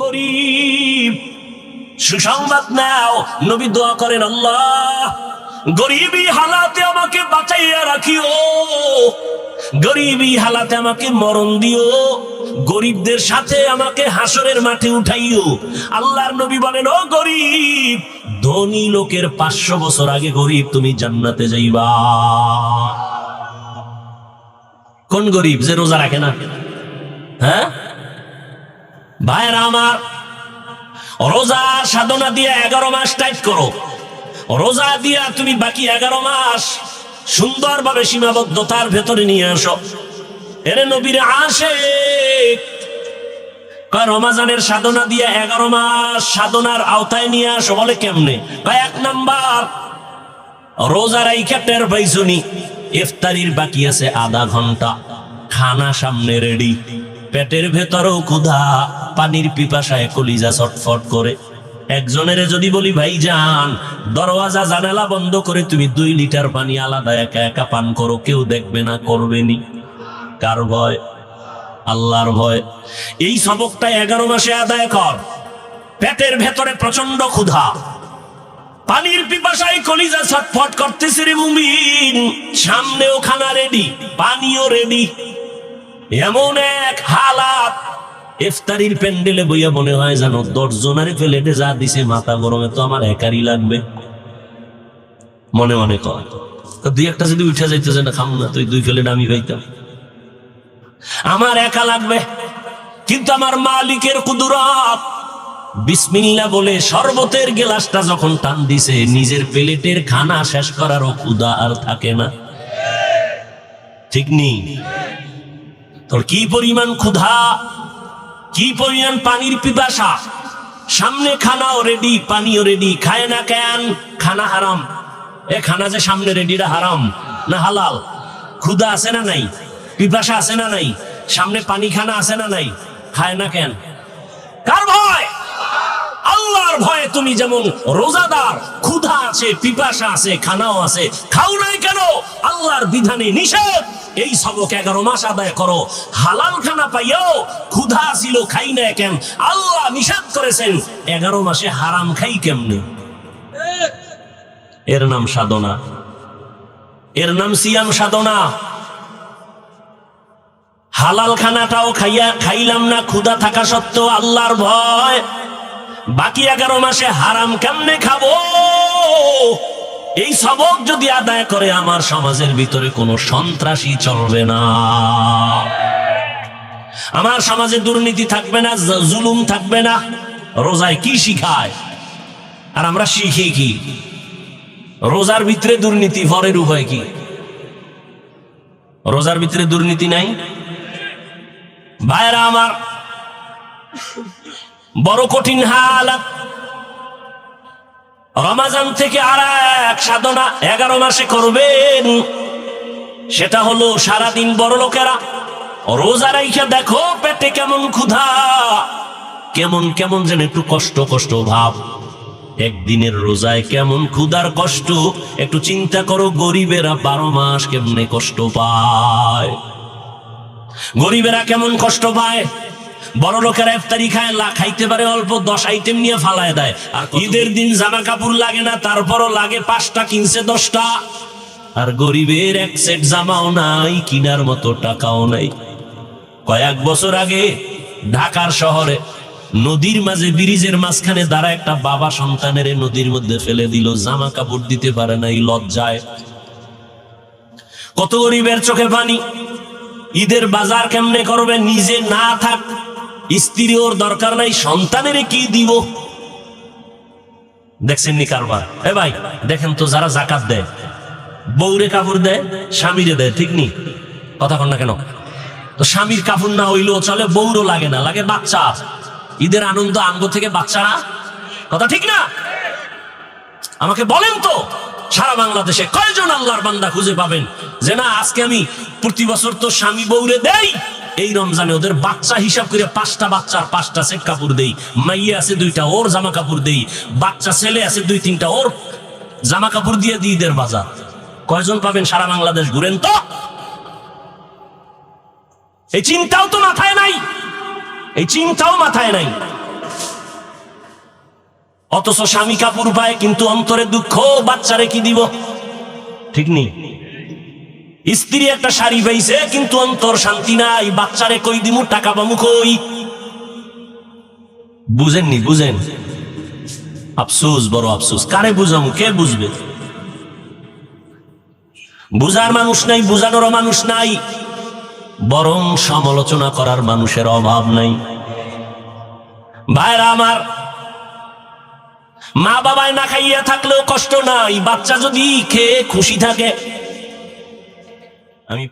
গরিব, সুসংবাদ নাও। নবী দোয়া করেন, আল্লাহ গরিবী হালাতে আমাকে বাঁচাইয়া রাখিও, গরিবী হালাতে আমাকে মরণ দিও, গরিবদের সাথে আমাকে হাসরের মাঠে উঠাইও। আল্লাহর নবী বলেন, ও গরিব, ধনী লোকের 500 বছর আগে গরিব তুমি জান্নাতে যাইবা। কোন গরিব? যে রোজা রাখে না। হ্যাঁ ভাইরা আমার, রোজা সাধনা দিয়ে 11 মাস টাইট করো। রোজা দিয়া তুমি বাকি 11 মাস সুন্দরভাবে সীমাবদ্ধতার ভেতরে নিয়ে আসো। এরে নবীর আশিক রমাজানের সাধনা দিয়ে 11 মাস সাধনার আওতায় নিয়ে আসো। বলে কেমনে? 1 নাম্বার, রোজা রাইখা টের পাইছুনি ইফতারির বাকি আছে আধা ঘন্টা, খানা সামনে রেডি, পেটের ভেতরেও ক্ষুধা, পানির পিপাসায় কলিজা ছটফট করে। একজনের যদি বলি, ভাই যান দরওয়াজা জানালা বন্ধ করে তুমি 2 লিটার পানি আলাদা একা একা পান করো, কেউ দেখবে না, করবেনি। কার ভয়? আল্লাহর ভয়। এই সবকটা 11 মাসে আদায় কর। পেটের ভেতরে প্রচন্ড ক্ষুধা, পানির পিপাসায় কলিজা ছটফট করতেছে রে মুমিন, সামনেও খানা রেডি, পানিও রেডি। এমন এক হালাত, ইফতারির প্যান্ডেলে বইয়া মনে হয় যেন 10 জনের প্লেটে যা দিছে মাথা গরমে তো আমার একারই লাগবে। মনে মনে কয়, 2-1টা যদি উঠে যাইতেছে না, খাম না, তুই 2 প্লেট আমি খাইতাম, আমার একা লাগবে। কিন্তু আমার মালিকের কুদরত, বিসমিল্লাহ বলে শরবতের গ্লাসটা যখন টান দিছে, নিজের প্লেটের খানা শেষ করারও ক্ষুধা আর থাকে না। ঠিক নেই? তোর কি পরিমাণ ক্ষুধা, কি পরিমাণ পানির পিপাসা, সামনে খানাও রেডি, পানিও রেডি, খায় না কেন? খানা হারাম। এ খানা যে সামনে রেডিটা হারাম না হালাল? ক্ষুধা আছে না নাই? পিপাসা আছে না নাই? সামনে পানি খানা আছে না নাই? খায় না কেন? কার ভয়? আল্লাহর ভয়ে। তুমি যেমন রোজাদার, ক্ষুধা আছে, পিপাসা আছে, খানাও আছে, খাও নাই কেন? আল্লাহর বিধানে নিষেধ। এই সবক 11 মাস আদায় করো। হালাল খানা পাইও, ক্ষুধা ছিল, খাই না কেন? আল্লাহ নিষেধ করেছেন। 11 মাসে হারাম খাই কেমনে? এর নাম সাধনা, এর নাম সিয়াম সাধনা। হালাল খানাটাও খাইলাম না ক্ষুধা থাকা সত্ত্বেও, আল্লাহর ভয়। বাকি 11 মাসে হারাম কেমনে খাবো? এই সবক যদি আদায় করে, আমার সমাজের ভিতরে কোনো সন্ত্রাসী চলবে না, আমার সমাজে দুর্নীতি থাকবে না, জুলুম থাকবে না। রোজায় কি শিখায় আর আমরা শিখি কি? রোজার ভিতরে দুর্নীতি, পরের উপায় কি? রোজার ভিতরে দুর্নীতি নাই? ভাইরা আমার, বড় কঠিন হালাত। রমাজান থেকে আর এক সাধনা 11 মাসে করবেন, সেটা হলো সারাদিন বড় লোকেরা রোজা রাইখা দেখো পেটে কেমন ক্ষুধা, কেমন কেমন যেন একটু কষ্ট কষ্ট ভাব। একদিনের রোজায় কেমন ক্ষুধার কষ্ট একটু চিন্তা করো। গরিবেরা 12 মাস কেমনে কষ্ট পায়, গরিবেরা কেমন কষ্ট পায়। বড় লোকেরা ইফতারি খায়, খাইতে পারে অল্প, 10 আইটেম নিয়ে ফালায় দেয়। আর ঈদের দিন জামা কাপড় লাগে না, তারপরও লাগে 5টা, কিনছে 10টা। আর গরিবের 1 সেট জামাও নাই, কিনার মতো টাকাও নাই। কয়েক বছর আগে ঢাকার শহরে নদীর মাঝে, ব্রিজের মাঝখানে দাঁড়া একটা বাবা সন্তানের নদীর মধ্যে ফেলে দিল, জামা কাপড় দিতে পারে নাই লজ্জায়। কত গরিবের চোখে পানি। ঈদের বাজার কেমনে করবে? নিজে না থাক, স্ত্রী ওর দরকার নাই, সন্তানের কি দিব? দেখছেন নি কারবার? এ ভাই দেখেন তো, যারা জাকাত দেয়, বউরে কাপড় দেয়, স্বামীরে দেয়, ঠিক নি? কথা কন না কেন? তো স্বামীর কাপড় না হইলেও চলে, বউরও লাগে না, লাগে বাচ্চা। ঈদের আনন্দ আঙ্গ থেকে বাচ্চারা, কথা ঠিক না? আমাকে বলেন তো, সারা বাংলাদেশে কয়জন আল্লাহর বান্দা খুঁজে পাবেন যে না আজকে আমি প্রতি বছর তো স্বামী বউরে দেই, এই রমজানে ওদের বাচ্চা হিসাব করে 5টা বাচ্চার 5টা সেট কাপড় দেই, মাইয়া আছে 2টা ওর জামা কাপড় দেই, বাচ্চা ছেলে আছে 2-3টা ওর জামা কাপড় দিয়ে দিই ঈদের বাজার? কয়জন পাবেন? সারা বাংলাদেশ ঘুরেন তো। এই চিন্তাও তো মাথায় নাই, এই চিন্তাও মাথায় নাই। অথচ স্বামী কাপড় পায় কিন্তু অন্তরে দুঃখ, বাচ্চারে কি দিব? ঠিক নেই? স্ত্রী একটা শাড়ি পাইছে কিন্তু অন্তর শান্তি নাই, বাচ্চারে কই দিমু, টাকা পামু কই? বুঝেননি? বুঝেন? আফসোস, বড় আফসোস। কারে বুঝামু? কে বুঝবে? বুঝার মানুষ নাই, বুঝানোর মানুষ নাই, বরং সমালোচনা করার মানুষের অভাব নাই। ভাইরা আমার, মা বাবায় না খাইয়া থাকলেও কষ্ট নাই, বাচ্চা যদি খেয়ে খুশি থাকে। আমি